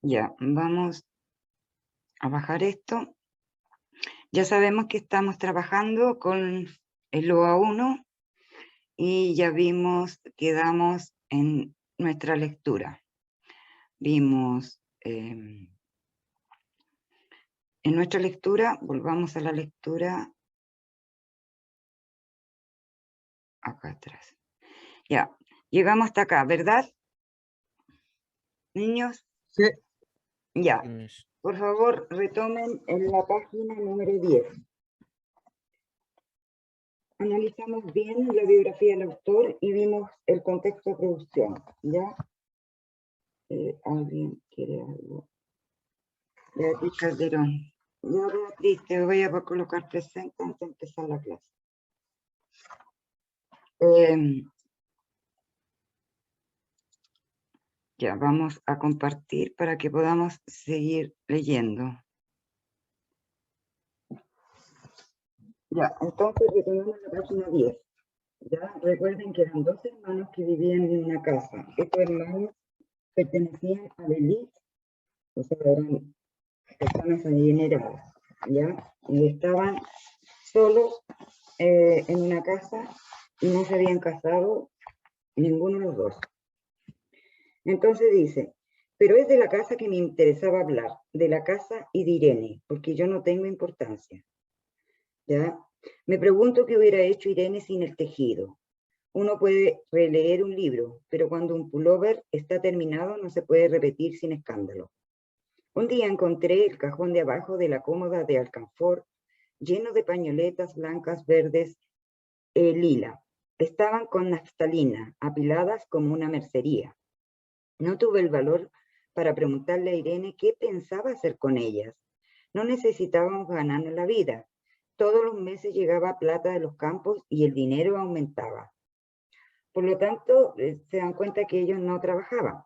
Ya, vamos a bajar esto. Ya sabemos que estamos trabajando con el OA1 y ya vimos, quedamos en nuestra lectura. Vimos, en nuestra lectura, volvamos a la lectura acá atrás. Ya, llegamos hasta acá, ¿verdad? Niños, Sí. ya. Por favor, retomen en la página número 10. Analizamos bien la biografía del autor y vimos el contexto de producción, ¿ya? ¿Alguien quiere algo? Beatriz Calderón. Ya, Beatriz, te voy a colocar presente antes de empezar la clase. Ya, vamos a compartir para que podamos seguir leyendo. Ya, entonces retomamos la página 10. Ya, recuerden que eran dos hermanos que vivían en una casa. Estos hermanos pertenecían a la élite, o sea, eran personas adineradas, ¿ya? Y estaban solos en una casa y no se habían casado ninguno de los dos. Entonces dice, pero es de la casa que me interesaba hablar, de la casa y de Irene, porque yo no tengo importancia, ¿ya? Me pregunto qué hubiera hecho Irene sin el tejido. Uno puede releer un libro, pero cuando un pullover está terminado no se puede repetir sin escándalo. Un día encontré el cajón de abajo de la cómoda de alcanfor lleno de pañoletas blancas, verdes, lila. Estaban con naftalina, apiladas como una mercería. No tuve el valor para preguntarle a Irene qué pensaba hacer con ellas. No necesitábamos ganarnos la vida. Todos los meses llegaba plata de los campos y el dinero aumentaba. Por lo tanto, se dan cuenta que ellos no trabajaban.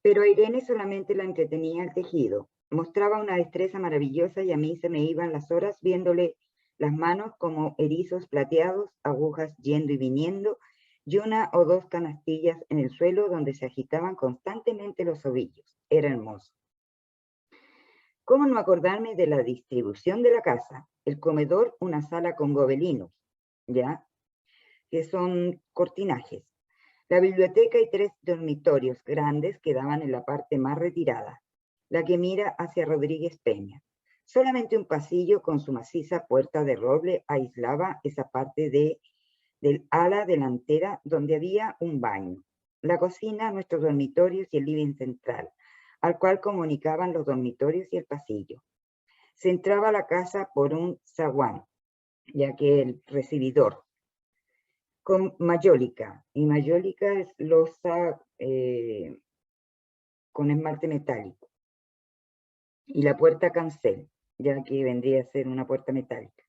Pero a Irene solamente la entretenía el tejido. Mostraba una destreza maravillosa y a mí se me iban las horas viéndole las manos como erizos plateados, agujas yendo y viniendo, y una o dos canastillas en el suelo donde se agitaban constantemente los ovillos. Era hermoso. ¿Cómo no acordarme de la distribución de la casa? El comedor, una sala con gobelinos, ¿ya? Que son cortinajes. La biblioteca y 3 dormitorios grandes que daban en la parte más retirada, la que mira hacia Rodríguez Peña. Solamente un pasillo con su maciza puerta de roble aislaba esa parte del ala delantera donde había un baño, la cocina, nuestros dormitorios y el living central, al cual comunicaban los dormitorios y el pasillo. Se entraba a la casa por un zaguán, ya que el recibidor, con mayólica, y mayólica es losa con esmalte metálico, y la puerta cancel, ya que vendría a ser una puerta metálica.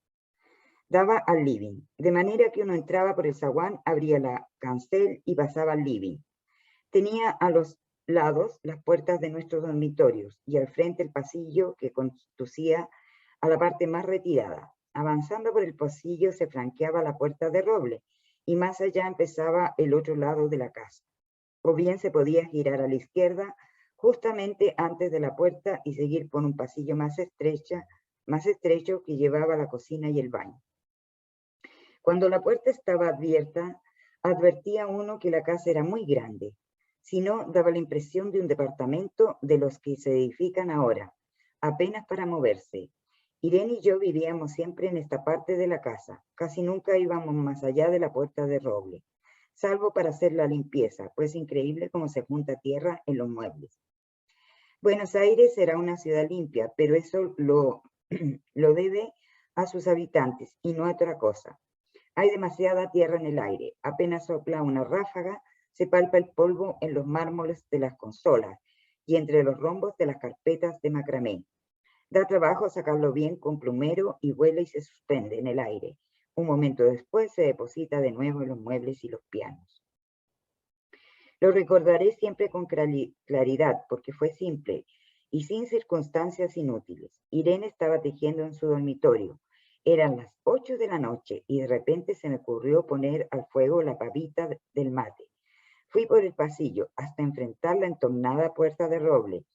Daba al living, de manera que uno entraba por el zaguán, abría la cancel y pasaba al living. Tenía a los lados las puertas de nuestros dormitorios y al frente el pasillo que conducía a la parte más retirada. Avanzando por el pasillo se flanqueaba la puerta de roble y más allá empezaba el otro lado de la casa. O bien se podía girar a la izquierda justamente antes de la puerta y seguir por un pasillo más estrecho que llevaba a la cocina y el baño. Cuando la puerta estaba abierta, advertía uno que la casa era muy grande. Si no, daba la impresión de un departamento de los que se edifican ahora, apenas para moverse. Irene y yo vivíamos siempre en esta parte de la casa. Casi nunca íbamos más allá de la puerta de roble, salvo para hacer la limpieza, pues es increíble cómo se junta tierra en los muebles. Buenos Aires era una ciudad limpia, pero eso lo debe a sus habitantes y no a otra cosa. Hay demasiada tierra en el aire. Apenas sopla una ráfaga, se palpa el polvo en los mármoles de las consolas y entre los rombos de las carpetas de macramé. Da trabajo sacarlo bien con plumero y vuela y se suspende en el aire. Un momento después se deposita de nuevo en los muebles y los pianos. Lo recordaré siempre con claridad porque fue simple y sin circunstancias inútiles. Irene estaba tejiendo en su dormitorio. Eran las 8 de la noche y de repente se me ocurrió poner al fuego la pavita del mate. Fui por el pasillo hasta enfrentar la entornada puerta de roble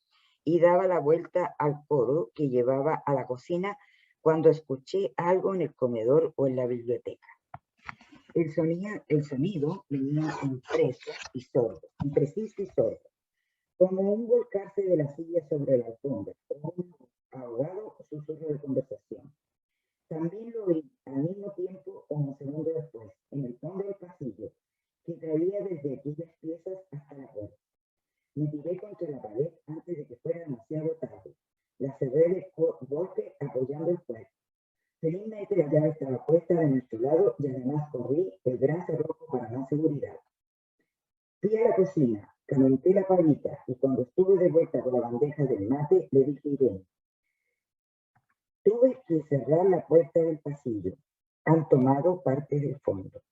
y daba la vuelta al codo que llevaba a la cocina cuando escuché algo en el comedor o en la biblioteca. El sonido venía impreciso y sordo, como un volcarse de la silla sobre la alfombra, o un ahogado susurro de conversación. También lo oí al mismo tiempo o un segundo después, en el fondo del pasillo, que traía desde aquellas piezas hasta la puerta. Me tiré contra la pared antes de que fuera demasiado tarde. La cerré de golpe apoyando el cuerpo. Felizmente la llave estaba puesta de nuestro lado y además corrí el gran cerrojo para más seguridad. Fui a la cocina, calenté la pavita y cuando estuve de vuelta con la bandeja del mate, le dije a Irene, tuve que cerrar la puerta del pasillo. Han tomado parte del fondo.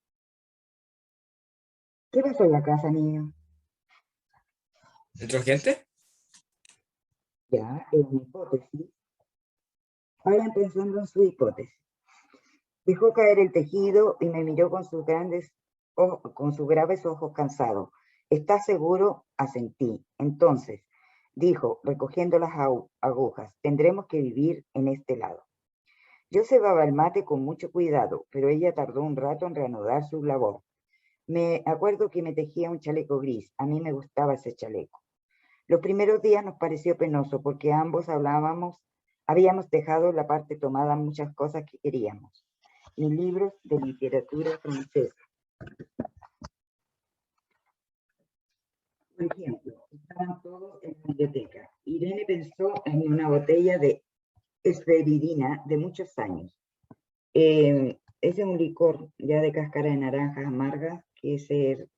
¿Qué pasó en la casa, niño? ¿Entró gente? Ya, es una hipótesis. Vayan pensando en su hipótesis. Dejó caer el tejido y me miró con sus graves ojos cansados. ¿Estás seguro? Asentí. Entonces, dijo, recogiendo las agujas, tendremos que vivir en este lado. Yo cebaba el mate con mucho cuidado, pero ella tardó un rato en reanudar su labor. Me acuerdo que me tejía un chaleco gris. A mí me gustaba ese chaleco. Los primeros días nos pareció penoso porque ambos habíamos dejado la parte tomada muchas cosas que queríamos. Mis libros de literatura francesa. Por ejemplo, estaban todos en la biblioteca. Irene pensó en una botella de esferidina de muchos años. Ese es un licor ya de cáscara de naranjas amargas que se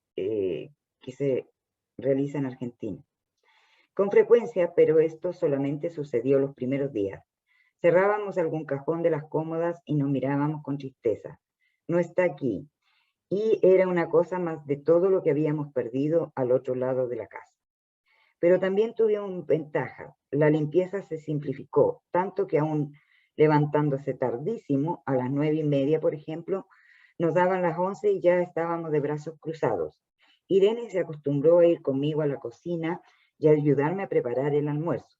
realiza en Argentina. Con frecuencia, pero esto solamente sucedió los primeros días. Cerrábamos algún cajón de las cómodas y nos mirábamos con tristeza. No está aquí. Y era una cosa más de todo lo que habíamos perdido al otro lado de la casa. Pero también tuvimos ventaja. La limpieza se simplificó, tanto que aún levantándose tardísimo, a las 9:30, por ejemplo, nos daban las 11 y ya estábamos de brazos cruzados. Irene se acostumbró a ir conmigo a la cocina y a ayudarme a preparar el almuerzo.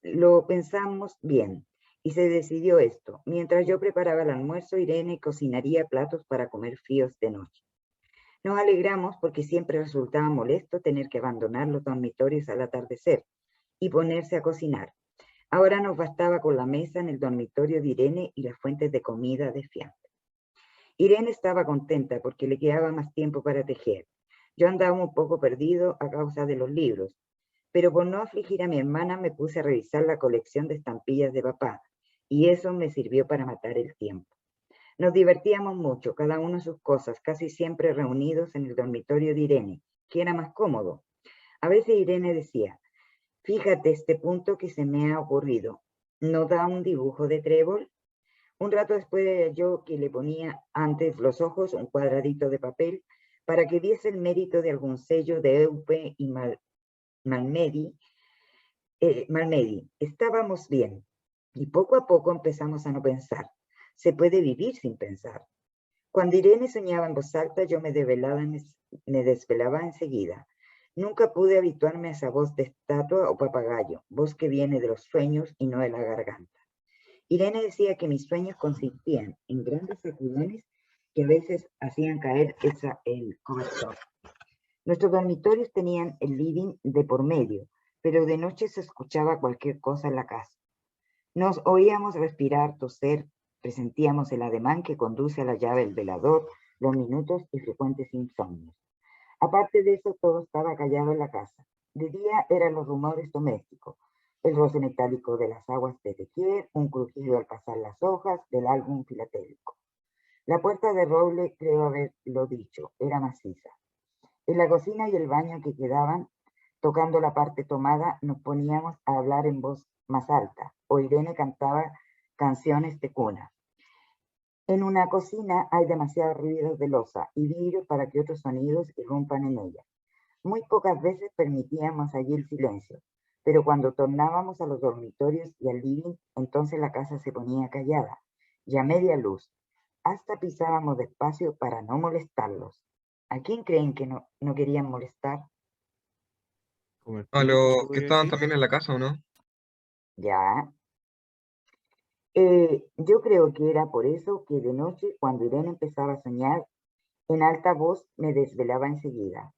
Lo pensamos bien y se decidió esto. Mientras yo preparaba el almuerzo, Irene cocinaría platos para comer fríos de noche. Nos alegramos porque siempre resultaba molesto tener que abandonar los dormitorios al atardecer y ponerse a cocinar. Ahora nos bastaba con la mesa en el dormitorio de Irene y las fuentes de comida de fiambre. Irene estaba contenta porque le quedaba más tiempo para tejer. Yo andaba un poco perdido a causa de los libros, pero por no afligir a mi hermana me puse a revisar la colección de estampillas de papá, y eso me sirvió para matar el tiempo. Nos divertíamos mucho, cada uno sus cosas, casi siempre reunidos en el dormitorio de Irene, que era más cómodo. A veces Irene decía, fíjate este punto que se me ha ocurrido, ¿no da un dibujo de trébol? Un rato después era yo que le ponía antes los ojos un cuadradito de papel para que diese el mérito de algún sello de Eupe y Malmedy. Estábamos bien y poco a poco empezamos a no pensar. Se puede vivir sin pensar. Cuando Irene soñaba en voz alta, yo me desvelaba enseguida. Nunca pude habituarme a esa voz de estatua o papagayo, voz que viene de los sueños y no de la garganta. Irene decía que mis sueños consistían en grandes sacudones que a veces hacían caer el cobertor. Nuestros dormitorios tenían el living de por medio, pero de noche se escuchaba cualquier cosa en la casa. Nos oíamos respirar, toser, presentíamos el ademán que conduce a la llave del velador, los minutos y frecuentes insomnios. Aparte de eso, todo estaba callado en la casa. De día eran los rumores domésticos, el roce metálico de las aguas de tequier, un crujido al pasar las hojas del álbum filatélico. La puerta de roble, creo haberlo dicho, era maciza. En la cocina y el baño que quedaban, tocando la parte tomada, nos poníamos a hablar en voz más alta, o Irene cantaba canciones de cuna. En una cocina hay demasiados ruidos de loza y vidrio para que otros sonidos irrumpan en ella. Muy pocas veces permitíamos allí el silencio, pero cuando tornábamos a los dormitorios y al living, entonces la casa se ponía callada, y a media luz. Hasta pisábamos despacio para no molestarlos. ¿A quién creen que no querían molestar? Como el A público, los se que podría estaban decir. también en la casa, ¿o no? Ya. Yo creo que era por eso que de noche, cuando Irene empezaba a soñar, en alta voz me desvelaba enseguida.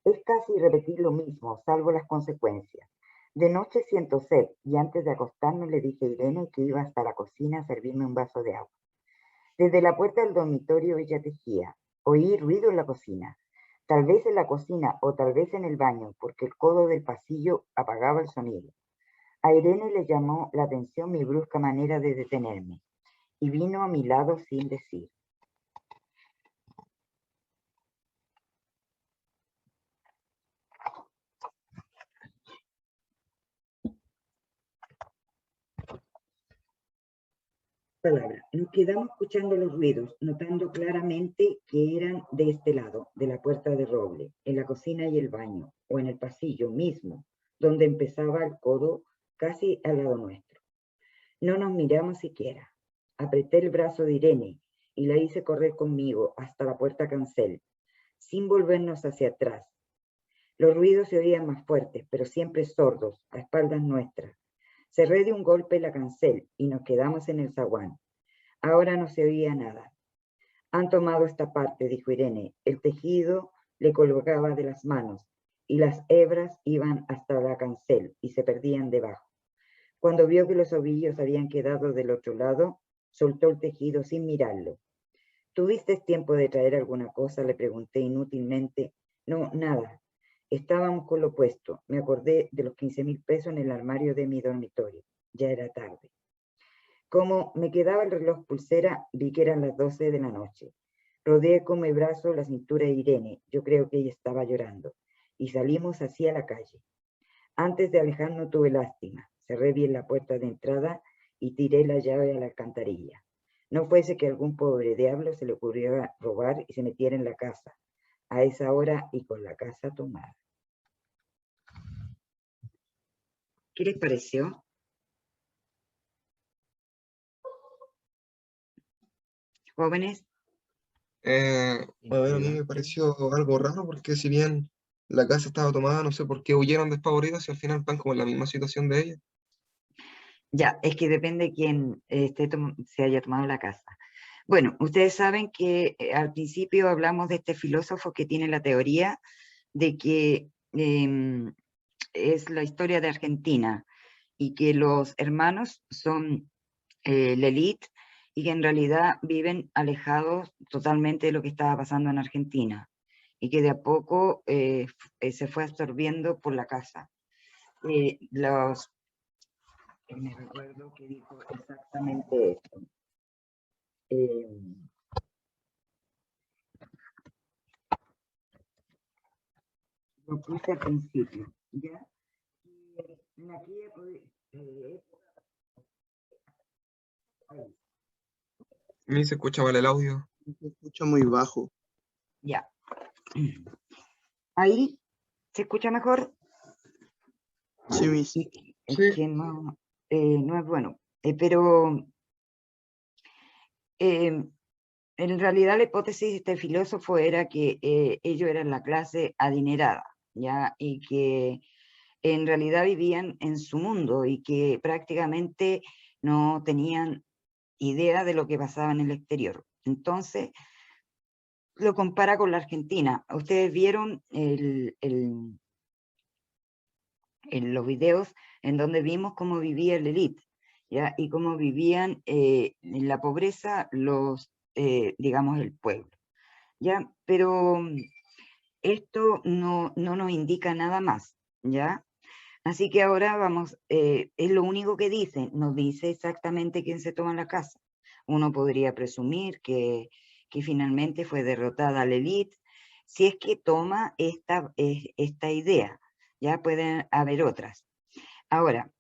Es casi repetir lo mismo, salvo las consecuencias. De noche siento sed y antes de acostarme le dije a Irene que iba hasta la cocina a servirme un vaso de agua. Desde la puerta del dormitorio ella tejía. Oí ruido en la cocina. Tal vez en la cocina o tal vez en el baño, porque el codo del pasillo apagaba el sonido. A Irene le llamó la atención mi brusca manera de detenerme y vino a mi lado sin decir. Palabra. Nos quedamos escuchando los ruidos, notando claramente que eran de este lado, de la puerta de roble, en la cocina y el baño, o en el pasillo mismo, donde empezaba el codo casi al lado nuestro. No nos miramos siquiera. Apreté el brazo de Irene y la hice correr conmigo hasta la puerta cancel, sin volvernos hacia atrás. Los ruidos se oían más fuertes, pero siempre sordos, a espaldas nuestras. Cerré de un golpe la cancel y nos quedamos en el zaguán. Ahora no se oía nada. Han tomado esta parte, dijo Irene. El tejido le colgaba de las manos y las hebras iban hasta la cancel y se perdían debajo. Cuando vio que los ovillos habían quedado del otro lado, soltó el tejido sin mirarlo. ¿Tuviste tiempo de traer alguna cosa?, le pregunté inútilmente. No, nada. Estábamos con lo puesto. Me acordé de los 15.000 pesos en el armario de mi dormitorio. Ya era tarde. Como me quedaba el reloj pulsera, vi que eran las 12 de la noche. Rodeé con mi brazo la cintura de Irene, yo creo que ella estaba llorando, y salimos hacia la calle. Antes de alejarnos tuve lástima, cerré bien la puerta de entrada y tiré la llave a la alcantarilla. No fuese que algún pobre diablo se le ocurriera robar y se metiera en la casa, a esa hora y con la casa tomada. ¿Qué les pareció? Jóvenes. A ver, a mí me pareció algo raro porque si bien la casa estaba tomada, no sé por qué huyeron despavoridos y al final están como en la misma situación de ella. Ya, es que depende quién se haya tomado la casa. Bueno, ustedes saben que al principio hablamos de este filósofo que tiene la teoría de que es la historia de Argentina y que los hermanos son la élite y que en realidad viven alejados totalmente de lo que estaba pasando en Argentina y que de a poco se fue absorbiendo por la casa. Me recuerdo que dijo exactamente esto. Lo puse al principio, ¿ya? Y en aquella época... A mí se escucha mal el audio. Se escucha muy bajo. Ya. ¿Ahí se escucha mejor? Sí, Miss. Es Sí. que no es bueno. Pero en realidad la hipótesis de este filósofo era que ellos eran la clase adinerada, ¿ya? Y que en realidad vivían en su mundo y que prácticamente no tenían idea de lo que pasaba en el exterior. Entonces, lo compara con la Argentina. Ustedes vieron los videos en donde vimos cómo vivía la élite, ¿ya? Y cómo vivían en la pobreza digamos, el pueblo, ¿ya? Pero esto no nos indica nada más, ¿ya? Así que ahora vamos, es lo único que dice, no dice exactamente quién se toma la casa. Uno podría presumir que finalmente fue derrotada la élite, si es que toma esta idea, ya pueden haber otras. Ahora,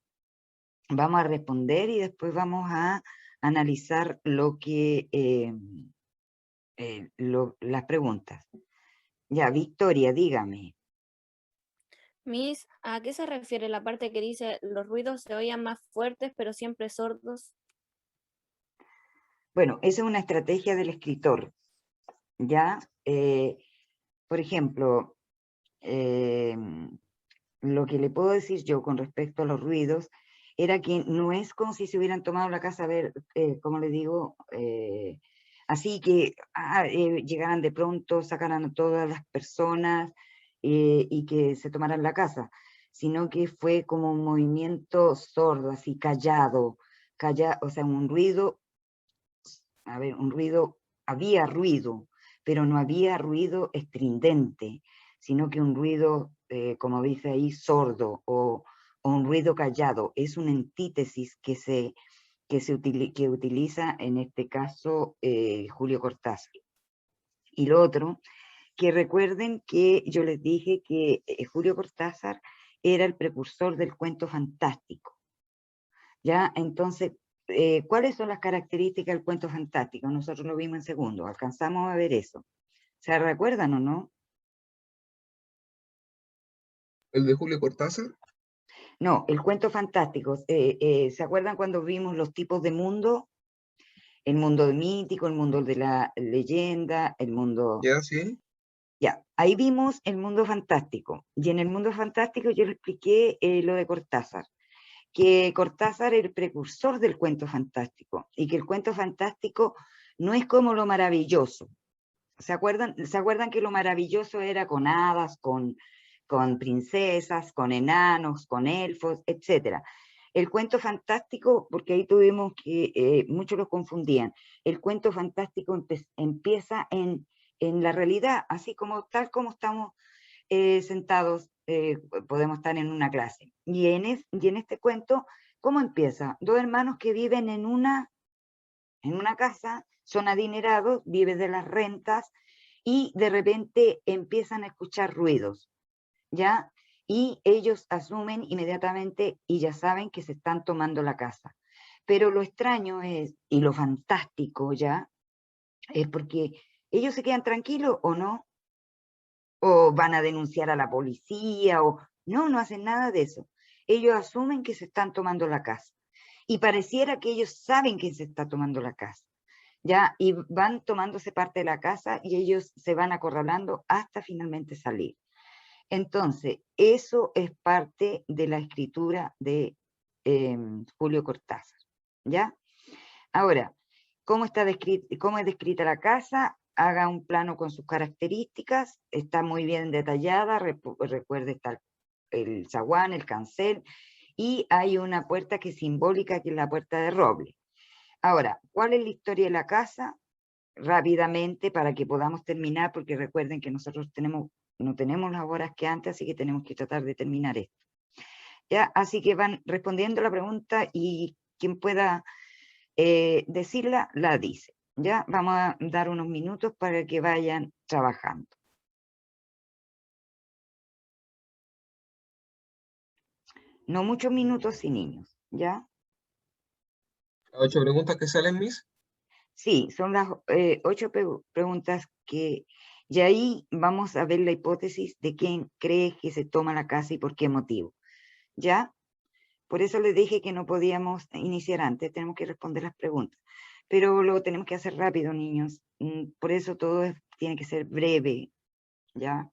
vamos a responder y después vamos a analizar las preguntas. Ya, Victoria, dígame. Miss, ¿a qué se refiere la parte que dice los ruidos se oían más fuertes pero siempre sordos? Bueno, esa es una estrategia del escritor, ¿ya? por ejemplo, lo que le puedo decir yo con respecto a los ruidos era que no es como si se hubieran tomado la casa, a ver, como le digo, así que llegaran de pronto, sacaran a todas las personas y que se tomaran la casa, sino que fue como un movimiento sordo, así callado, o sea, un ruido, a ver, un ruido, había ruido, pero no había ruido estridente, sino que un ruido, como dice ahí, sordo o un ruido callado. Es una antítesis que utiliza en este caso Julio Cortázar. Y lo otro, que recuerden que yo les dije que Julio Cortázar era el precursor del cuento fantástico. ¿Ya? Entonces, ¿cuáles son las características del cuento fantástico? Nosotros lo vimos en segundo, alcanzamos a ver eso. ¿Se recuerdan o no? ¿El de Julio Cortázar? No, el cuento fantástico. ¿Se acuerdan cuando vimos los tipos de mundo? El mundo mítico, el mundo de la leyenda, el mundo... Ya, sí. Ya, ahí vimos el mundo fantástico. Y en el mundo fantástico yo le expliqué lo de Cortázar, que Cortázar era el precursor del cuento fantástico y que el cuento fantástico no es como lo maravilloso. ¿Se acuerdan que lo maravilloso era con hadas, con princesas, con enanos, con elfos, etcétera? El cuento fantástico, porque ahí tuvimos que, muchos lo confundían, el cuento fantástico empieza en la realidad, así como tal como estamos sentados, podemos estar en una clase. Y en este cuento, ¿cómo empieza? Dos hermanos que viven en una casa, son adinerados, viven de las rentas y de repente empiezan a escuchar ruidos, ¿ya? Y ellos asumen inmediatamente y ya saben que se están tomando la casa. Pero lo extraño es, y lo fantástico ya, es porque ellos se quedan tranquilos o no, o van a denunciar a la policía, o no hacen nada de eso. Ellos asumen que se están tomando la casa. Y pareciera que ellos saben que se está tomando la casa. ¿Ya? Y van tomándose parte de la casa y ellos se van acorralando hasta finalmente salir. Entonces, eso es parte de la escritura de Julio Cortázar, ¿ya? Ahora, ¿cómo es descrita la casa? Haga un plano con sus características, está muy bien detallada, recuerde está el zaguán, el cancel, y hay una puerta que es simbólica, que es la puerta de roble. Ahora, ¿cuál es la historia de la casa? Rápidamente, para que podamos terminar, porque recuerden que nosotros no tenemos las horas que antes, así que tenemos que tratar de terminar esto. ¿Ya? Así que van respondiendo la pregunta y quien pueda decirla, la dice. ¿Ya? Vamos a dar unos minutos para que vayan trabajando. No muchos minutos, sí, niños. ¿Ya? 8 preguntas que salen, Miss. Sí, son las 8 preguntas que... Y ahí vamos a ver la hipótesis de quién cree que se toma la casa y por qué motivo. ¿Ya? Por eso les dije que no podíamos iniciar antes, tenemos que responder las preguntas. Pero lo tenemos que hacer rápido, niños. Por eso todo tiene que ser breve, ¿ya?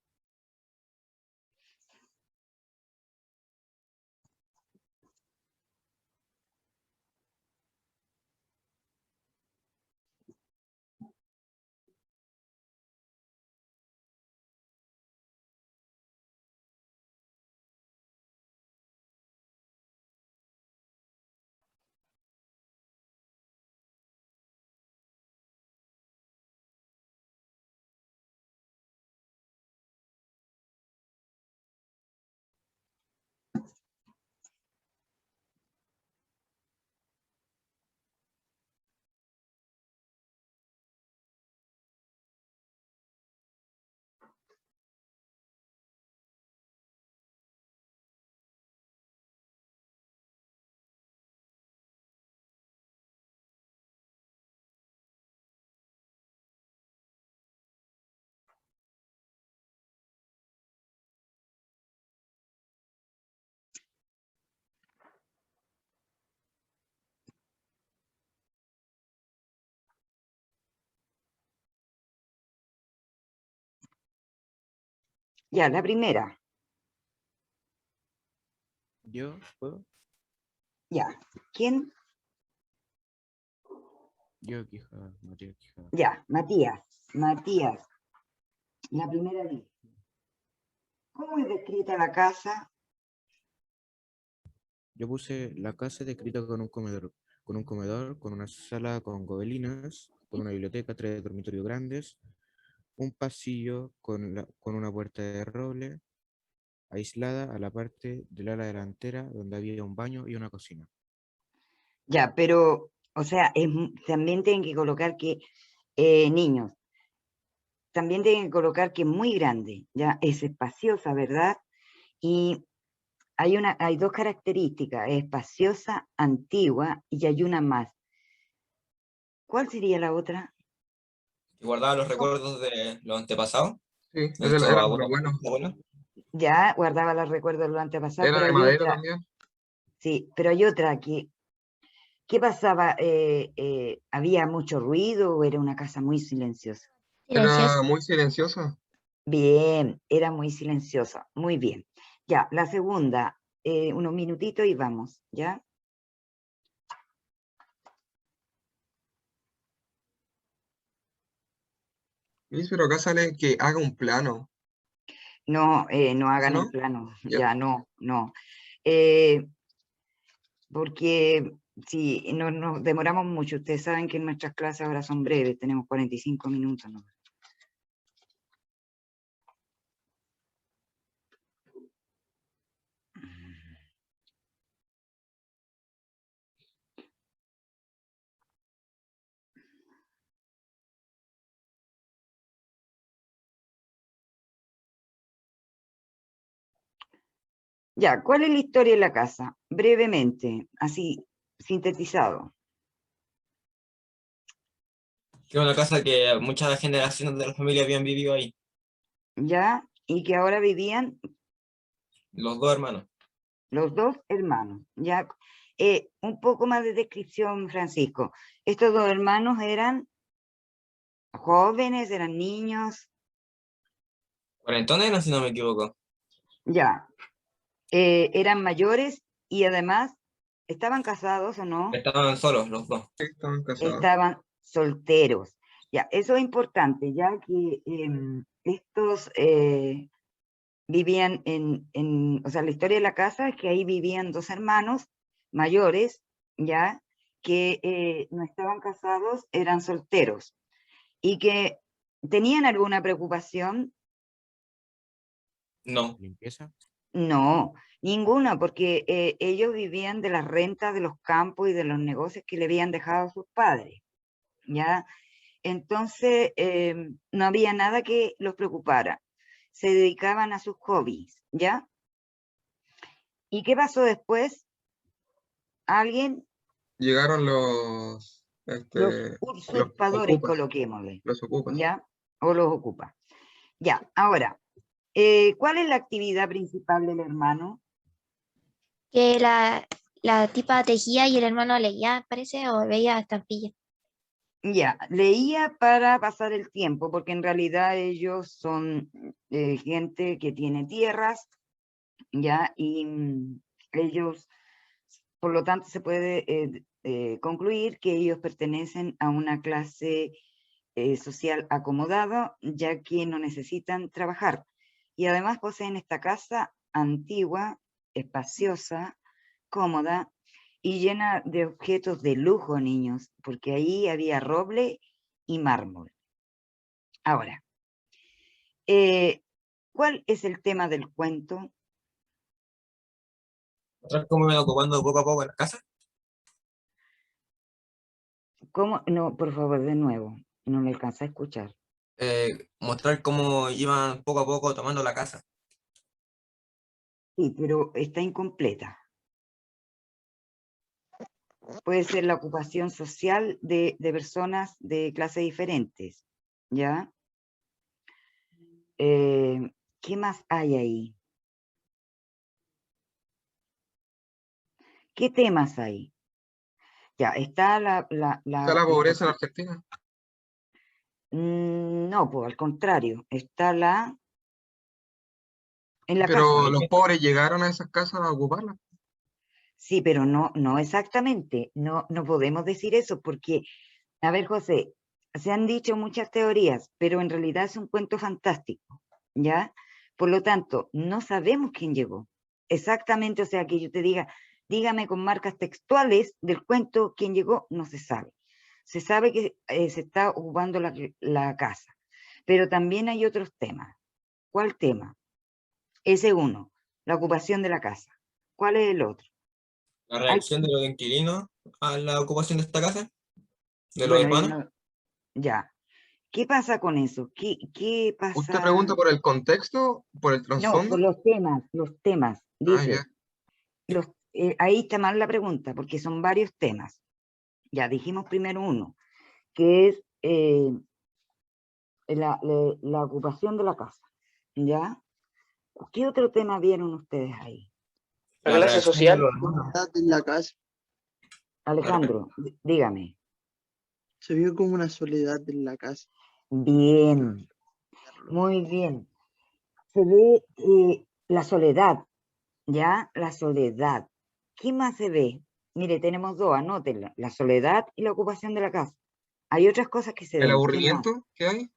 Ya, la primera. ¿Yo puedo? Ya. ¿Quién? Yo, Quijada, Matías Quijada. Ya, Matías. Matías. La primera dice. ¿Cómo es descrita la casa? Yo puse la casa descrita con un comedor, con una sala con gobelinas, con una biblioteca, 3 dormitorios grandes, un pasillo con una puerta de roble, aislada a la parte del ala delantera, donde había un baño y una cocina. Ya, pero, o sea, también tienen que colocar que, niños, también tienen que colocar que es muy grande, ya, es espaciosa, ¿verdad? Y hay dos características, es espaciosa, antigua, y hay una más. ¿Cuál sería la otra? Y guardaba los recuerdos de los antepasados, Sí, de ese nuestros era lo abuelos, bueno. abuelos. Ya, guardaba los recuerdos de lo antepasado, Era pero de hay madera otra, también. sí, pero hay otra que, ¿qué pasaba? ¿Había mucho ruido o era una casa muy silenciosa? Era muy silenciosa. Bien, era muy silenciosa, muy bien. Ya, la segunda, unos minutitos y vamos, ¿ya? Miss, pero acá sale que haga un plano. No, no ¿Eso hagan un no? plano, Ya. ya, no, no. Eh, porque si nos demoramos mucho, ustedes saben que nuestras clases ahora son breves, tenemos 45 minutos, ¿no? Ya, ¿cuál es la historia de la casa? Brevemente, así, sintetizado. Que es una casa que muchas generaciones de la familia habían vivido ahí, ¿Ya? Y que ahora vivían los dos hermanos. los dos hermanos, ¿ya? Un poco más de descripción, Francisco. Estos dos hermanos eran jóvenes, eran niños, Cuarentones eran, si no me equivoco. ya. Eran mayores y además estaban casados o no, Estaban solos los dos. Sí, estaban casados. estaban solteros. Ya, eso es importante, ya que estos vivían o sea, la historia de la casa es que ahí vivían dos hermanos mayores, ya, que no estaban casados, eran solteros, y que tenían alguna preocupación. No, ¿Limpieza? No, ninguna, porque ellos vivían de las rentas de los campos y de los negocios que le habían dejado a sus padres, ¿ya? Entonces, no había nada que los preocupara. Se dedicaban a sus hobbies, ¿ya? ¿Y qué pasó después? Alguien, Llegaron los los usurpadores, ocupas, coloquémosle, los ocupas. ¿ya? O los ocupa. Ya, ahora, ¿cuál es la actividad principal del hermano? Que la tipa tejía y el hermano leía, parece, o veía estampillas. Ya, leía para pasar el tiempo, porque en realidad ellos son gente que tiene tierras, ya, y ellos, por lo tanto, se puede concluir que ellos pertenecen a una clase social acomodada, ya que no necesitan trabajar. Y además poseen esta casa antigua, espaciosa, cómoda, y llena de objetos de lujo, niños, porque ahí había roble y mármol. Ahora, ¿cuál es el tema del cuento? mostrar cómo iban ocupando poco a poco la casa. ¿Cómo? No, por favor, de nuevo, no me alcanza a escuchar. Mostrar cómo iban poco a poco tomando la casa. Sí, pero está incompleta. Puede ser la ocupación social de personas de clases diferentes, ¿ya? ¿Qué más hay ahí? ¿Qué temas hay? Ya, está ¿Está la pobreza en Argentina? No, pues al contrario, está En la Pero casa. los pobres llegaron a esas casas a ocuparlas. Sí, pero no exactamente. No podemos decir eso porque, a ver, José, se han dicho muchas teorías, pero en realidad es un cuento fantástico, ¿ya? Por lo tanto, no sabemos quién llegó. Exactamente, o sea, que yo te diga, dígame con marcas textuales del cuento quién llegó, no se sabe. Se sabe que se está ocupando la casa, pero también hay otros temas. ¿Cuál tema? Ese uno, la ocupación de la casa. ¿Cuál es el otro? La Hay, reacción de los inquilinos a la ocupación de esta casa, de los bueno, yo hermanos. no, ya. ¿Qué pasa con eso? ¿Qué ¿Usted pasa? pregunta por el contexto, por el No, trasfondo? por los temas. Ah, ya. Dice, ahí está mal la pregunta, porque son varios temas. Ya dijimos primero uno, que es la ocupación de la casa. ¿Ya? ¿Qué otro tema vieron ustedes ahí? La La clase reacción de social. los hermanos. Soledad en la casa. Alejandro, dígame. Se vio como una soledad en la casa. Bien, muy bien. Se ve la soledad, ¿ya? La soledad. ¿Qué más se ve? Mire, tenemos dos, anótenla, la soledad y la ocupación de la casa. Hay otras cosas que se ¿El ven. ¿Qué más? aburrimiento que hay?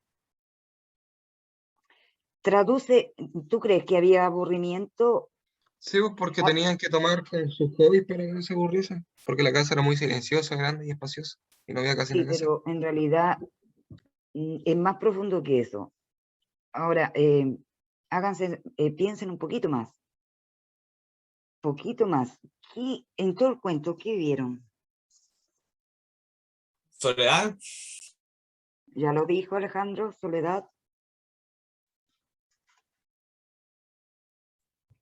Traduce, ¿tú crees que había aburrimiento? Sí, pues porque Ah, tenían que tomar con sus hobbies para que no se aburriesen. Porque la casa era muy silenciosa, grande y espaciosa. Y no había casi sí, nada que hacer. pero en realidad es más profundo que eso. Ahora, háganse, piensen un poquito más. Poquito más. En todo el cuento, ¿qué vieron? Soledad, Ya lo dijo Alejandro, soledad.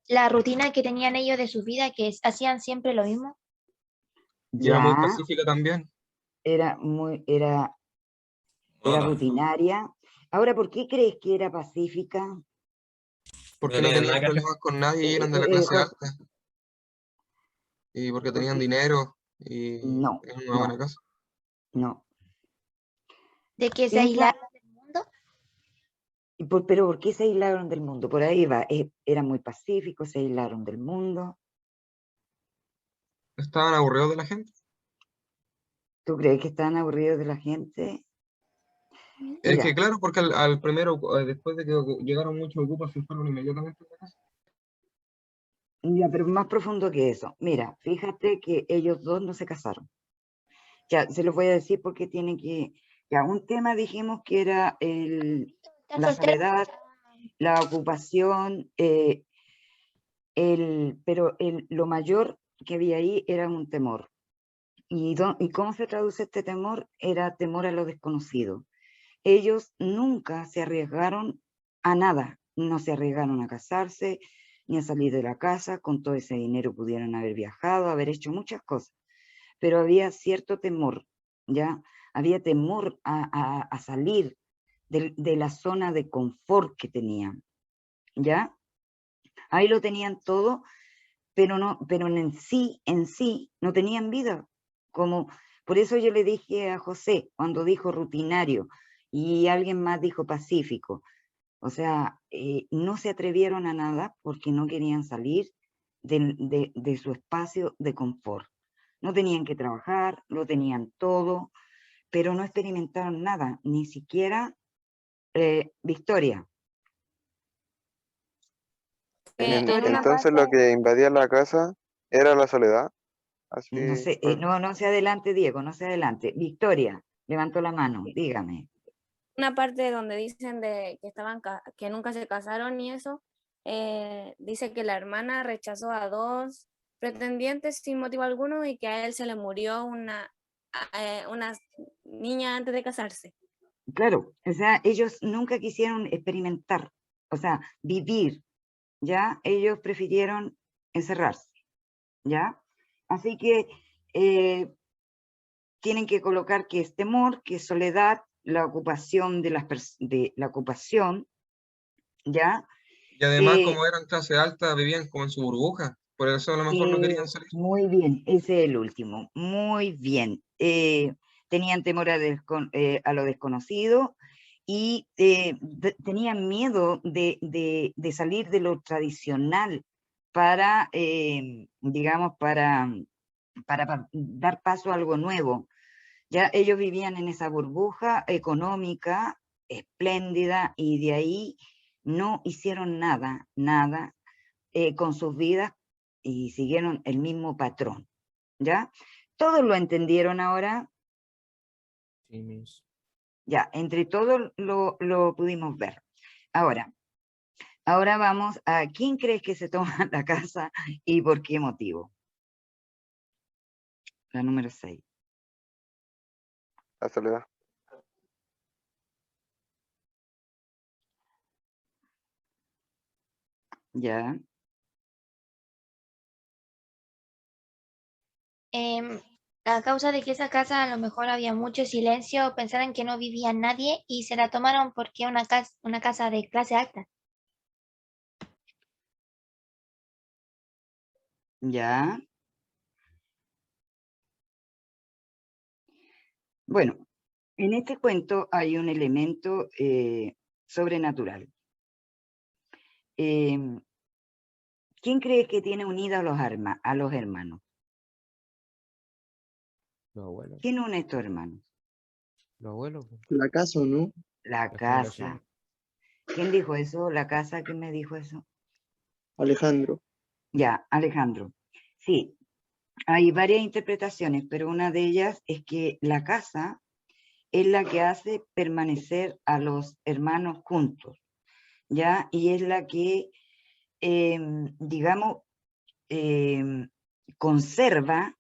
La rutina que tenían ellos de su vida, que hacían siempre lo mismo. Y era muy Ya, pacífica también. era no, rutinaria. Ahora, ¿por qué crees que era pacífica? Porque no no tenían tenían nada que hacer. problemas con nadie y eran de la Eh, eh, clase Jos- alta. Y porque tenían José, dinero y no, en una buena no, casa. no. De que se Piensa, aislaron del mundo. pero ¿por qué se aislaron del mundo? Por ahí va, eran muy pacíficos, se aislaron del mundo. Estaban aburridos de la gente. ¿Tú crees que están aburridos de la gente? Es que Mira, claro, porque al primero, después de que llegaron muchos ocupas, se fueron inmediatamente de la casa. ya, pero más profundo que eso. Mira, fíjate que ellos dos no se casaron. Ya, se los voy a decir porque tienen que... Ya, un tema dijimos que era Están la solteros. soledad, la ocupación, pero lo mayor que había ahí era un temor. ¿Y cómo se traduce este temor? Era temor a lo desconocido. Ellos nunca se arriesgaron a nada, no se arriesgaron a casarse, ni a salir de la casa, con todo ese dinero pudieron haber viajado, haber hecho muchas cosas, pero había cierto temor, ¿ya? Había temor a salir de la zona de confort que tenían, ¿ya? Ahí lo tenían todo, pero en sí no tenían vida. Por eso yo le dije a José, cuando dijo rutinario, y alguien más dijo pacífico, o sea, no se atrevieron a nada porque no querían salir de su espacio de confort. No tenían que trabajar, lo tenían todo, pero no experimentaron nada, ni siquiera Victoria. En una Entonces lo parte, que invadía la casa era la soledad. No Así sé, fue. no se adelante, Diego, no se adelante. Victoria, levantó la mano, dígame. una parte donde dicen de que que nunca se casaron y eso, dice que la hermana rechazó a dos pretendientes sin motivo alguno y que a él se le murió una niña antes de casarse. Claro, o sea, ellos nunca quisieron experimentar, o sea, vivir, ¿ya? Ellos prefirieron encerrarse, ¿ya? Así que tienen que colocar que es temor, que es soledad, la ocupación de la ocupación, ¿ya? Y además, como eran clase alta, vivían como en su burbuja. Por eso a lo mejor no querían salir. Muy bien, ese es el último, muy bien. Tenían temor a lo desconocido y tenían miedo de salir de lo tradicional para, digamos, para dar paso a algo nuevo. Ya ellos vivían en esa burbuja económica espléndida y de ahí no hicieron nada con sus vidas y siguieron el mismo patrón, ¿ya? Todos lo entendieron ahora, Sí, Miss. ya, entre todos lo pudimos ver. Ahora vamos a quién crees que se toma la casa y por qué motivo. La número 6. La Soledad. Ya, A causa de que esa casa a lo mejor había mucho silencio, pensaron que no vivía nadie y se la tomaron porque una casa de clase alta. ya. Bueno, en este cuento hay un elemento sobrenatural. ¿Quién cree que tiene unidos a los hermanos? Los abuelos. ¿Quién une a estos hermanos? Los abuelos, po. ¿La casa o no? La Las casa. generaciones. ¿Quién dijo eso? ¿La casa? ¿Quién me dijo eso? Alejandro. Ya, Alejandro. Sí, hay varias interpretaciones, pero una de ellas es que la casa es la que hace permanecer a los hermanos juntos, ¿ya? Y es la que, digamos, conserva,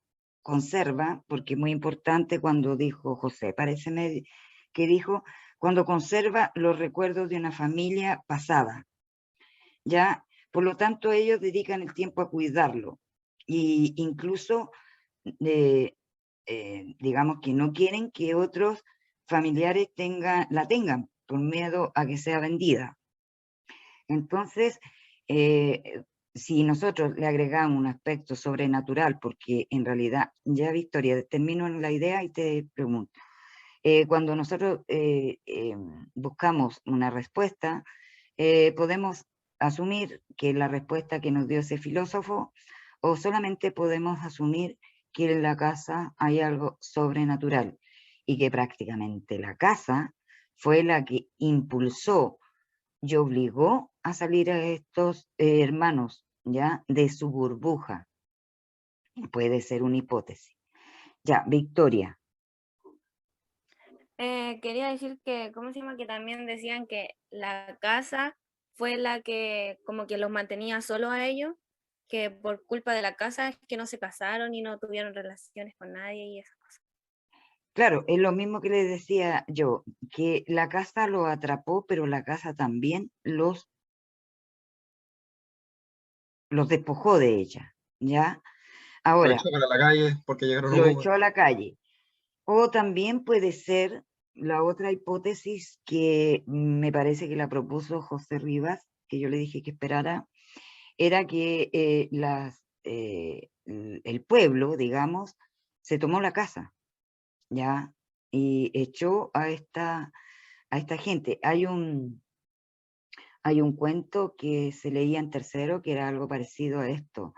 porque es muy importante cuando dijo José, parece que dijo, cuando conserva los recuerdos de una familia pasada, ¿ya? Por lo tanto, ellos dedican el tiempo a cuidarlo, e incluso, digamos que no quieren que otros familiares la tengan, por miedo a que sea vendida. Entonces, si nosotros le agregamos un aspecto sobrenatural, porque en realidad, ya Victoria, termino en la idea y te pregunto, cuando nosotros buscamos una respuesta, podemos asumir que la respuesta que nos dio ese filósofo, o solamente podemos asumir que en la casa hay algo sobrenatural, y que prácticamente la casa fue la que impulsó y obligó a salir a estos hermanos, ¿ya? De su burbuja. Puede ser una hipótesis. Ya, Victoria. Quería decir que, ¿cómo se llama? Que también decían que la casa fue la que como que los mantenía solos a ellos, que por culpa de la casa es que no se casaron y no tuvieron relaciones con nadie y esas cosas. Claro, es lo mismo que les decía yo, que la casa los atrapó, pero la casa también los despojó de ella, ¿ya? Lo Ahora, echó para la calle porque llegaron lo Ocupas. echó a la calle. O también puede ser la otra hipótesis que me parece que la propuso José Rivas, que yo le dije que esperara, era que el pueblo, digamos, se tomó la casa, ¿ya? Y echó a esta gente. Hay un cuento que se leía en tercero que era algo parecido a esto,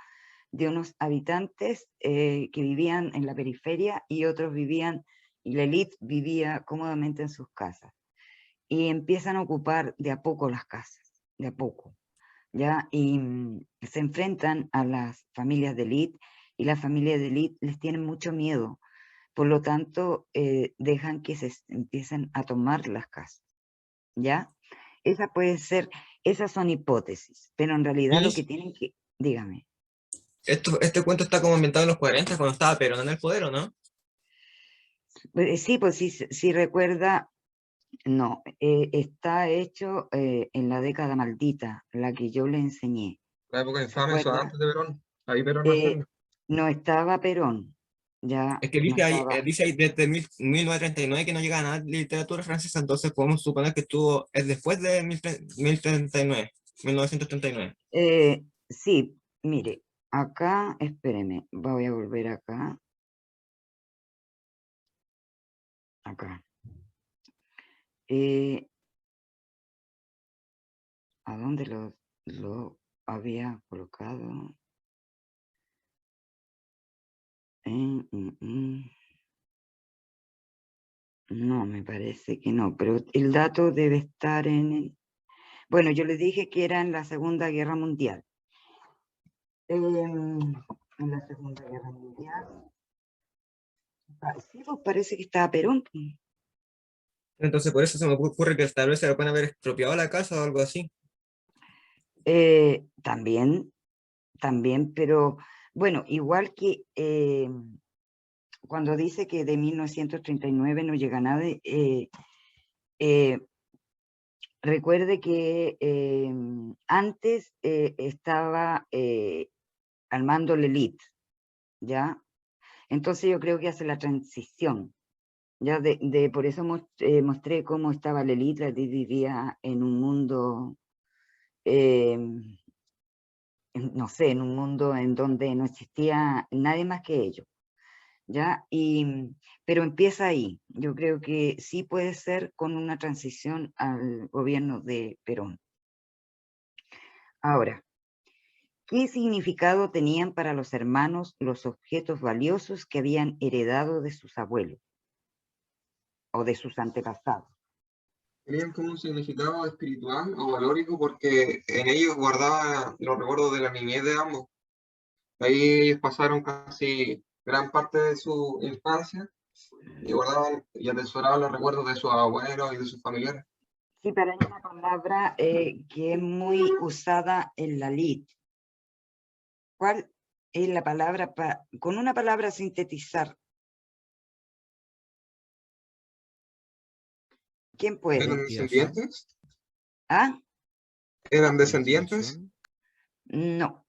de unos habitantes que vivían en la periferia y otros vivían, y la élite vivía cómodamente en sus casas. Y empiezan a ocupar de a poco las casas, de a poco, ¿ya? Y se enfrentan a las familias de élite, y las familias de élite les tienen mucho miedo. Por lo tanto, dejan que se empiecen a tomar las casas, ¿ya? Esas son hipótesis, pero en realidad lo que tienen que, dígame. Este cuento está como ambientado en los 40, cuando estaba Perón en el poder, ¿o no? Sí, pues sí recuerda, no, está hecho en la década maldita, la que yo le enseñé. La época ¿Se infame, eso acuerda? antes de Perón. Ahí Perón haciendo. No estaba Perón, ya Es que no estaba. dice ahí desde 1939 que no llega nada de literatura francesa, entonces podemos suponer que es después de 1939. Sí, mire, acá, espéreme, voy a volver acá. Acá. dónde lo había colocado? No, me parece que no, pero el dato debe estar bueno, yo les dije que era en la Segunda Guerra Mundial. En la Segunda Guerra Mundial. Sí, pues parece que estaba Perón. Entonces por eso se me ocurre que tal vez se lo pueden haber expropiado la casa o algo así. También, pero bueno, igual que cuando dice que de 1939 no llega nada, recuerde que antes estaba al mando la élite, ¿ya? Entonces yo creo que hace la transición, ya por eso mostré cómo estaba la élite. La élite vivía en un mundo, no sé, en un mundo en donde no existía nadie más que ellos, ¿ya? Pero empieza ahí. Yo creo que sí puede ser con una transición al gobierno de Perón. Ahora, ¿qué significado tenían para los hermanos los objetos valiosos que habían heredado de sus abuelos o de sus antepasados? Tenían como un significado espiritual o valórico porque en ellos guardaba los recuerdos de la niñez de ambos. Ahí ellos pasaron casi gran parte de su infancia y guardaban y atesoraban los recuerdos de sus abuelos y de sus familiares. Sí, pero hay una palabra que es muy usada en la LIT. ¿Cuál es la palabra con una palabra sintetizar? ¿Quién puede? ¿Eran descendientes? ¿Ah? ¿Eran descendientes? No.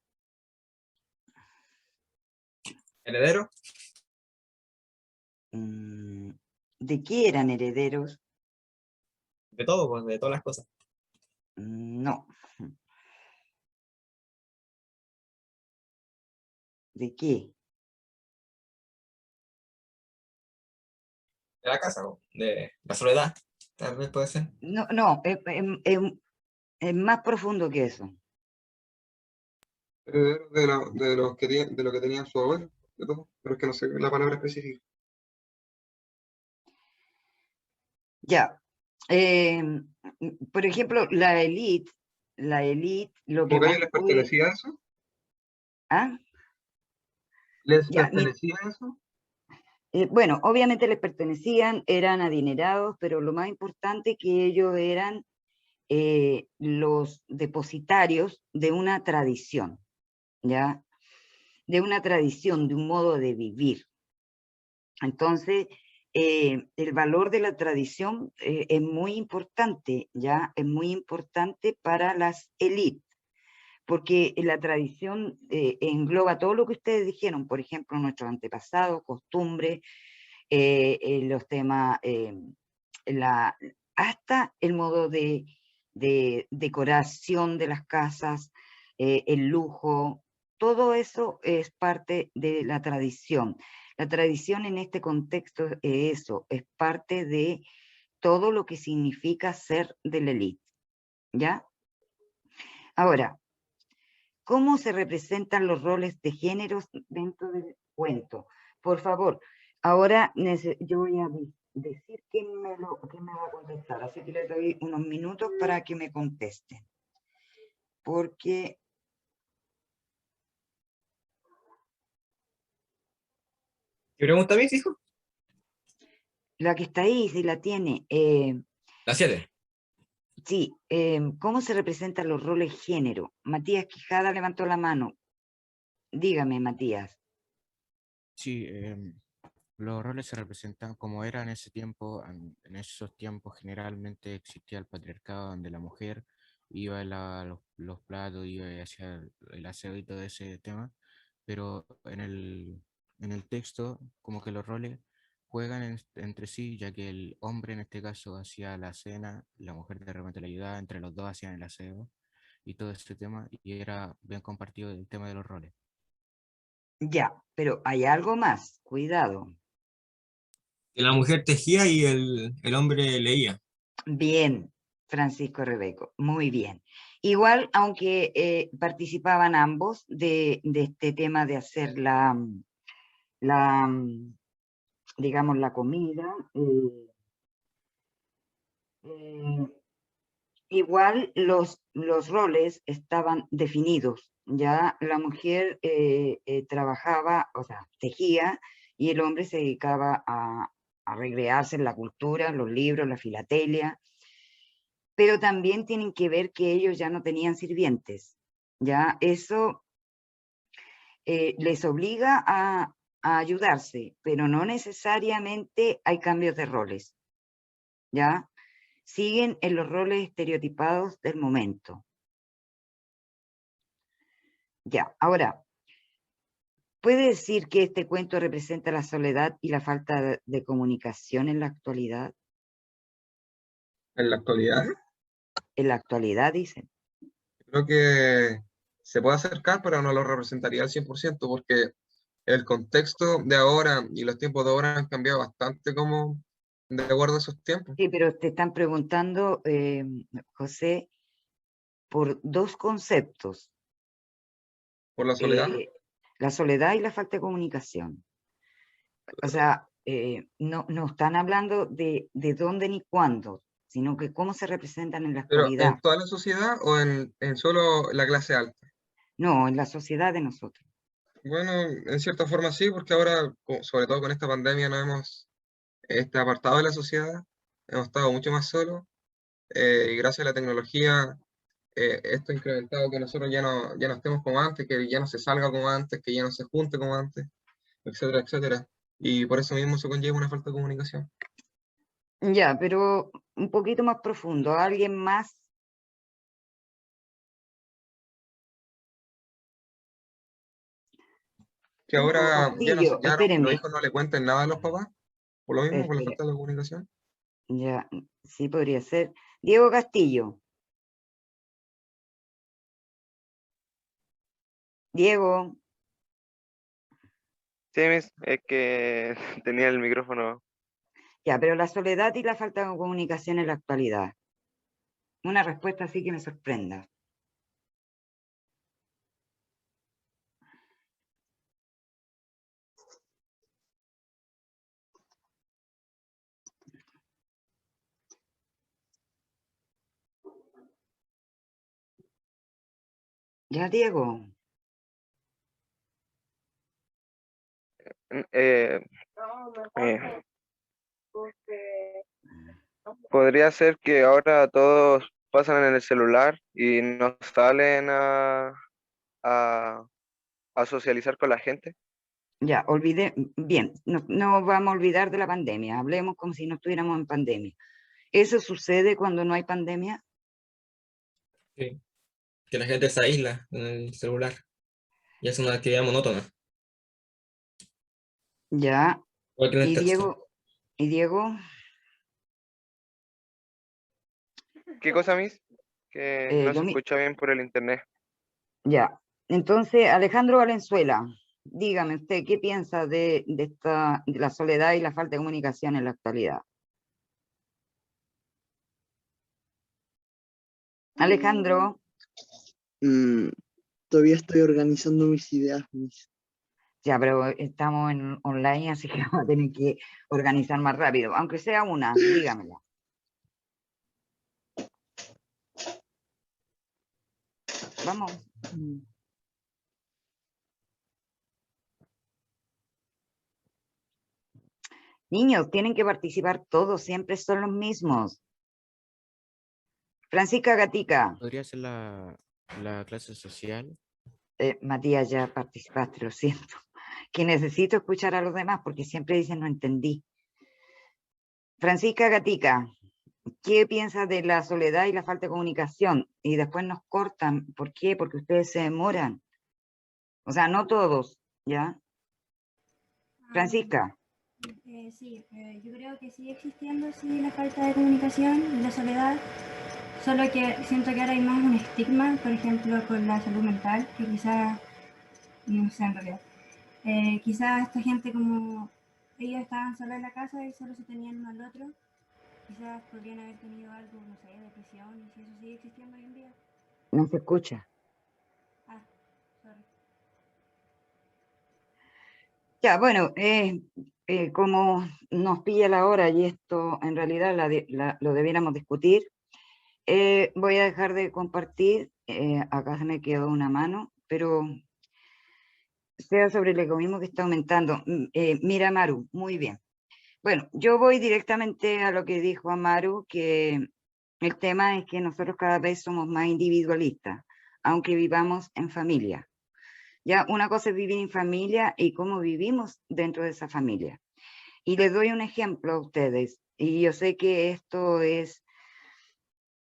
¿Heredero? ¿De qué eran herederos? De todo, pues, de todas las cosas. No. ¿De qué? De la casa, o de la soledad, tal vez puede ser. No, es más profundo que eso. Herederos de lo que tenían su abuelo, de todo, pero es que no sé la palabra específica. Ya. Por ejemplo, la élite, lo que ¿Cómo que a más ellos les puede... pertenecía eso? ¿Ah? ¿Les Ya, pertenecía eso? bueno, obviamente les pertenecían, eran adinerados, pero lo más importante que ellos eran los depositarios de una tradición, ¿ya? De una tradición, de un modo de vivir. Entonces, el valor de la tradición es muy importante, ¿ya? Es muy importante para las élites, porque la tradición engloba todo lo que ustedes dijeron, por ejemplo, nuestros antepasados, costumbres, los temas, hasta el modo de decoración de las casas, el lujo, todo eso es parte de la tradición. La tradición en este contexto es eso, es parte de todo lo que significa ser de la élite, ¿ya? Ahora, ¿cómo se representan los roles de géneros dentro del cuento? Por favor, ahora yo voy a decir quién me va a contestar, así que le doy unos minutos para que me contesten. Porque... ¿Qué pregunta me hijo? La que está ahí, si la tiene. La 7. Sí, ¿cómo se representan los roles género? Matías Quijada levantó la mano. Dígame, Matías. Sí, los roles se representan como era en ese tiempo. En esos tiempos generalmente existía el patriarcado donde la mujer iba a los platos, iba a hacer el aseo y todo ese tema, pero en el texto como que los roles juegan entre sí, ya que el hombre en este caso hacía la cena, la mujer de repente le ayudaba, entre los dos hacían el aseo y todo ese tema, y era bien compartido el tema de los roles. Ya, pero hay algo más, cuidado. Que la mujer tejía y el hombre leía. Bien, Francisco Rebeco, muy bien. Igual, aunque participaban ambos de este tema de hacer digamos, la comida, igual los roles estaban definidos. Ya la mujer trabajaba, o sea, tejía, y el hombre se dedicaba a recrearse en la cultura, los libros, la filatelia, pero también tienen que ver que ellos ya no tenían sirvientes. Ya eso les obliga a ayudarse, pero no necesariamente hay cambios de roles. ¿Ya? Siguen en los roles estereotipados del momento. Ya, ahora, ¿puede decir que este cuento representa la soledad y la falta de comunicación en la actualidad? En la actualidad, En la actualidad, dicen. creo que se puede acercar, pero no lo representaría al 100%, porque el contexto de ahora y los tiempos de ahora han cambiado bastante como de acuerdo a esos tiempos. Sí, pero te están preguntando, José, por dos conceptos. Por la soledad. La soledad y la falta de comunicación. O sea, no están hablando de dónde ni cuándo, sino que cómo se representan en la Pero actualidad. ¿en toda la sociedad o en solo la clase alta? No, en la sociedad de nosotros. Bueno, en cierta forma sí, porque ahora, sobre todo con esta pandemia, nos hemos apartado de la sociedad, hemos estado mucho más solos, y gracias a la tecnología, esto ha incrementado que nosotros ya no estemos como antes, que ya no se salga como antes, que ya no se junte como antes, etcétera, etcétera. Y por eso mismo se conlleva una falta de comunicación. Ya, pero un poquito más profundo. ¿Alguien más? Que ahora Castillo, ya los espérenme. hijos no le cuenten nada a los papás, por lo mismo, por la Espere, falta de comunicación. ya, sí podría ser. Diego Castillo. Diego, Sí, es que tenía el micrófono. ya, pero la soledad y la falta de comunicación en la actualidad. Una respuesta así que me sorprenda. Ya, Diego. Eh, eh, podría ser que ahora todos pasan en el celular y no salen a, a socializar con la gente. Ya, olvidé. Bien, no vamos a olvidar de la pandemia. Hablemos como si no estuviéramos en pandemia. ¿Eso sucede cuando no hay pandemia? Sí, que la gente se aísla en el celular y es una actividad monótona. Ya. Igual que en el ¿Y texto. Diego? ¿Qué cosa, Miss? Que no Lo se mismo. escucha bien por el internet. Ya. Entonces, Alejandro Valenzuela, dígame usted, ¿qué piensa de la soledad y la falta de comunicación en la actualidad? Alejandro, Todavía estoy organizando mis ideas, ya, pero estamos en online, así que vamos a tener que organizar más rápido, aunque sea una, dígamela. Vamos. Niños, tienen que participar todos, siempre son los mismos. Francisca Gatica, ¿Podría ser la clase social? Matías, ya participaste, lo siento. Que necesito escuchar a los demás porque siempre dicen no entendí. Francisca Gatica, ¿qué piensas de la soledad y la falta de comunicación? Y después nos cortan. ¿Por qué? Porque ustedes se demoran. O sea, no todos, ¿ya? Francisca, Sí, yo creo que sigue existiendo sí, la falta de comunicación y la soledad, solo que siento que ahora hay más un estigma, por ejemplo, con la salud mental, que quizás, no sé en realidad, quizás esta gente como ellos estaban solos en la casa y solo se tenían uno al otro, quizás podrían haber tenido algo, no sé, depresión, y si eso sigue existiendo hoy en día. No se escucha. Ah, sorry. Ya, bueno, como nos pilla la hora y esto en realidad lo debiéramos discutir, voy a dejar de compartir. Acá se me quedó una mano, pero sea sobre el egoísmo que está aumentando. Mira, Maru, muy bien. Bueno, yo voy directamente a lo que dijo Amaru, que el tema es que nosotros cada vez somos más individualistas, aunque vivamos en familia. Ya, una cosa es vivir en familia y cómo vivimos dentro de esa familia. Y les doy un ejemplo a ustedes, y yo sé que esto es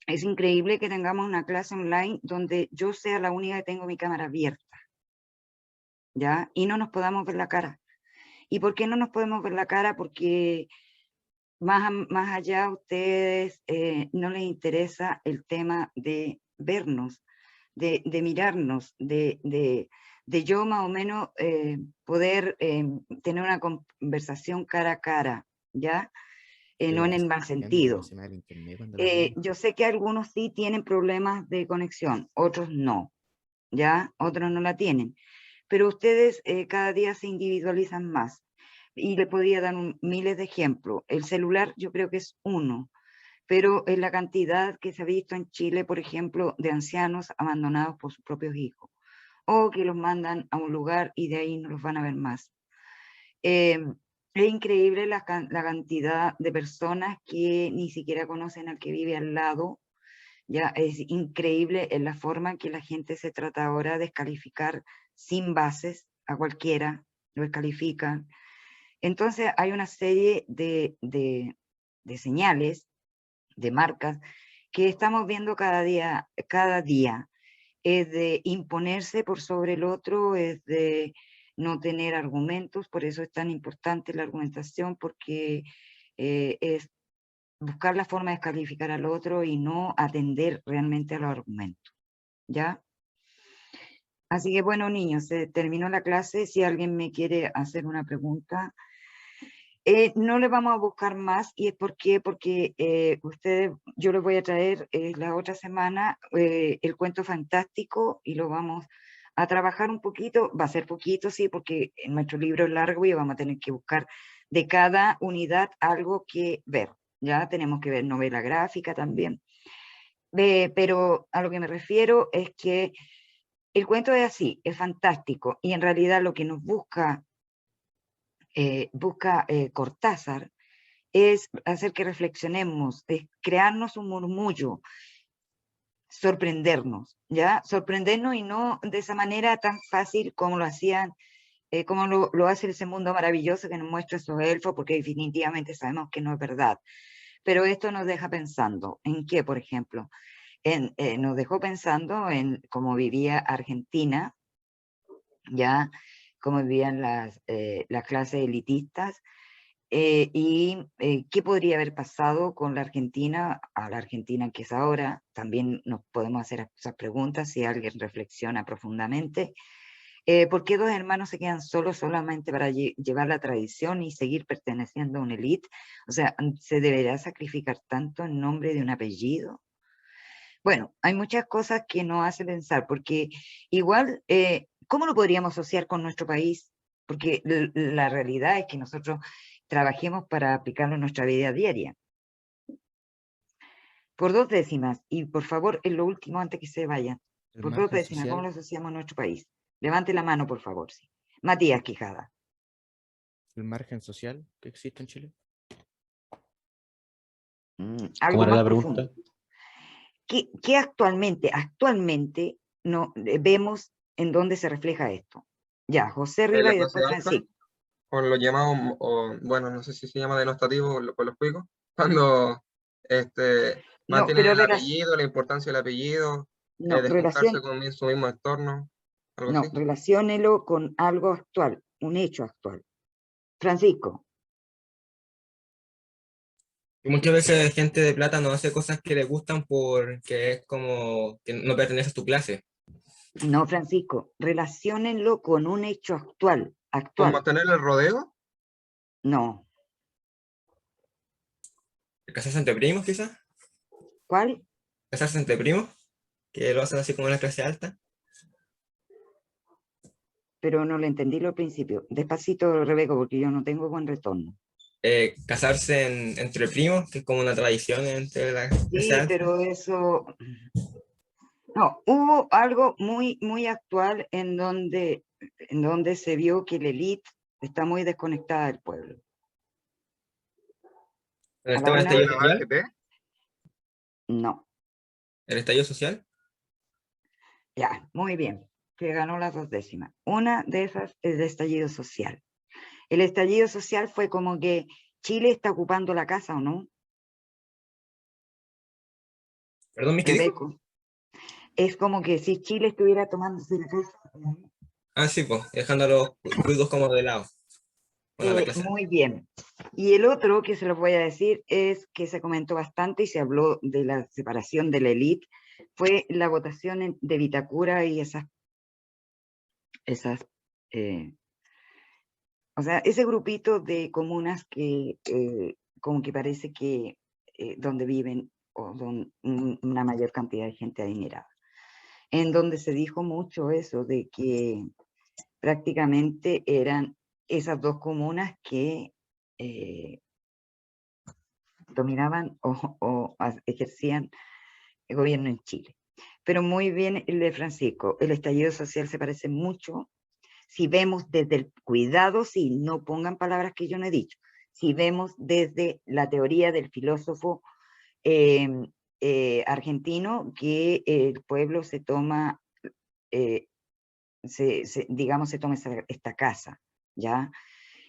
increíble que tengamos una clase online donde yo sea la única que tengo mi cámara abierta, ¿ya? Y no nos podamos ver la cara. ¿Y por qué no nos podemos ver la cara? Porque más allá a ustedes no les interesa el tema de vernos, de mirarnos, de yo más o menos poder tener una conversación cara a cara, ¿ya? No en el mal sentido. Yo sé que algunos sí tienen problemas de conexión, otros no, ¿ya? Otros no la tienen. Pero ustedes cada día se individualizan más. Y le podría dar miles de ejemplos. El celular yo creo que es uno, pero es la cantidad que se ha visto en Chile, por ejemplo, de ancianos abandonados por sus propios hijos, o que los mandan a un lugar y de ahí no los van a ver más. Es increíble la cantidad de personas que ni siquiera conocen al que vive al lado. Ya es increíble en la forma en que la gente se trata ahora de descalificar sin bases a cualquiera, lo descalifican. Entonces hay una serie de señales, de marcas, que estamos viendo cada día, es de imponerse por sobre el otro, es de no tener argumentos, por eso es tan importante la argumentación, porque es buscar la forma de descalificar al otro y no atender realmente a los argumentos, ¿ya? Así que bueno, niños, se terminó la clase. Si alguien me quiere hacer una pregunta, no le vamos a buscar más, y es porque ustedes, yo les voy a traer la otra semana el cuento fantástico y lo vamos a trabajar un poquito. Va a ser poquito, sí, porque nuestro libro es largo y vamos a tener que buscar de cada unidad algo que ver. Ya tenemos que ver novela gráfica también. Pero a lo que me refiero es que el cuento es así, es fantástico, y en realidad lo que nos busca Cortázar es hacer que reflexionemos, es crearnos un murmullo, sorprendernos, ¿ya? Sorprendernos, y no de esa manera tan fácil como lo hacían, como lo hace ese mundo maravilloso que nos muestra esos elfos, porque definitivamente sabemos que no es verdad. Pero esto nos deja pensando, ¿en qué, por ejemplo? Nos dejó pensando en cómo vivía Argentina, ya, cómo vivían las clases elitistas, y qué podría haber pasado con la Argentina, a la Argentina que es ahora. También nos podemos hacer esas preguntas si alguien reflexiona profundamente. ¿Por qué dos hermanos se quedan solos solamente para llevar la tradición y seguir perteneciendo a una élite? O sea, ¿se deberá sacrificar tanto en nombre de un apellido? Bueno, hay muchas cosas que nos hacen pensar, porque igual, ¿cómo lo podríamos asociar con nuestro país? Porque la realidad es que nosotros trabajemos para aplicarlo en nuestra vida diaria. Por 2 décimas, y por favor, en lo último, antes que se vayan, por 2 décimas, ¿cómo lo asociamos a nuestro país? Levante la mano, por favor, sí. Matías Quijada. ¿El margen social que existe en Chile? Algo ¿Cómo era más la profundo. pregunta? ¿Qué actualmente no, vemos en dónde se refleja esto? Ya, José Rivas La y clase después alta, Francisco. con lo llamado, bueno, no sé si se llama denostativo, pues lo explico. Cuando No, mantienen pero el apellido, la importancia del apellido, descontarse con su mismo entorno, algo así. relaciónelo con algo actual, un hecho actual. Francisco. Y muchas veces gente de plata no hace cosas que le gustan porque es como que no pertenece a tu clase. No, Francisco, relaciónenlo con un hecho actual. ¿Con mantener el rodeo? No. ¿Casarse entre primos, quizás? ¿Cuál? ¿Casarse entre primos? que lo hacen así como en la clase alta. Pero no le entendí lo al principio. Despacito, Rebeca, porque yo no tengo buen retorno. Casarse entre primos, que es como una tradición entre la Sí, clase alta. pero eso... No, hubo algo muy actual en donde se vio que la élite está muy desconectada del pueblo. ¿El A la tema del una- estallido ¿La social? AFP? No, ¿El estallido social? ya, muy bien, que ganó las 2 décimas. Una de esas es el estallido social. El estallido social fue como que Chile está ocupando la casa, ¿o no? Perdón, ¿qué dijo? Rebeco. Es como que si Chile estuviera tomándose la casa. Ah, sí, pues, dejando a los cuidos como de lado. Bueno, la clase alta. Muy bien. Y el otro que se los voy a decir es que se comentó bastante y se habló de la separación de la élite, fue la votación de Vitacura y esas o sea, ese grupito de comunas que como que parece que donde viven o una mayor cantidad de gente adinerada, en donde se dijo mucho eso de que prácticamente eran esas 2 comunas que dominaban o ejercían el gobierno en Chile. Pero muy bien el de Francisco, el estallido social se parece mucho, si vemos desde el cuidado, si no pongan palabras que yo no he dicho, si vemos desde la teoría del filósofo argentino, que el pueblo se toma, digamos, se toma esta casa, ¿ya?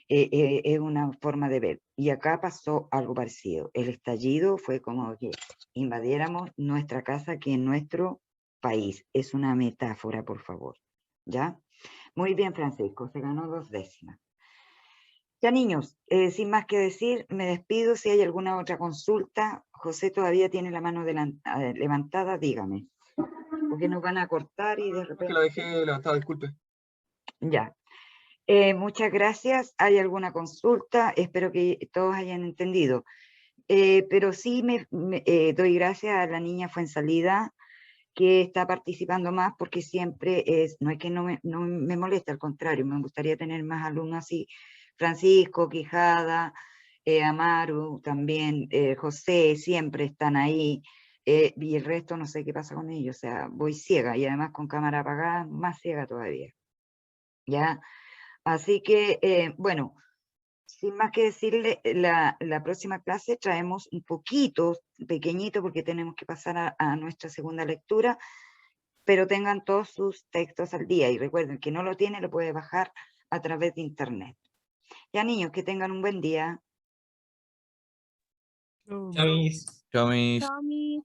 Es una forma de ver. Y acá pasó algo parecido. El estallido fue como que invadiéramos nuestra casa, que en nuestro país. Es una metáfora, por favor. ¿Ya? Muy bien, Francisco, se ganó 2 décimas. Ya, niños, sin más que decir, me despido. Si hay alguna otra consulta, José todavía tiene la mano levantada, dígame. Porque nos van a cortar y de Es que repente... la dejé levantada, disculpe. Ya. Muchas gracias. ¿Hay alguna consulta? Espero que todos hayan entendido. Pero sí doy gracias a la niña Fuensalida, que está participando más, porque siempre no es que no me molesta, al contrario, me gustaría tener más alumnos así. Francisco, Quijada, Amaru, también José, siempre están ahí. Y el resto no sé qué pasa con ellos, o sea, voy ciega y además con cámara apagada, más ciega todavía. ¿Ya? Así que, bueno, sin más que decirle, la próxima clase traemos un poquito, pequeñito, porque tenemos que pasar a nuestra segunda lectura, pero tengan todos sus textos al día y recuerden que no lo tiene, lo puede bajar a través de internet. Ya, niños, que tengan un buen día. Chao, mis. Chao, mis. Chao, mis.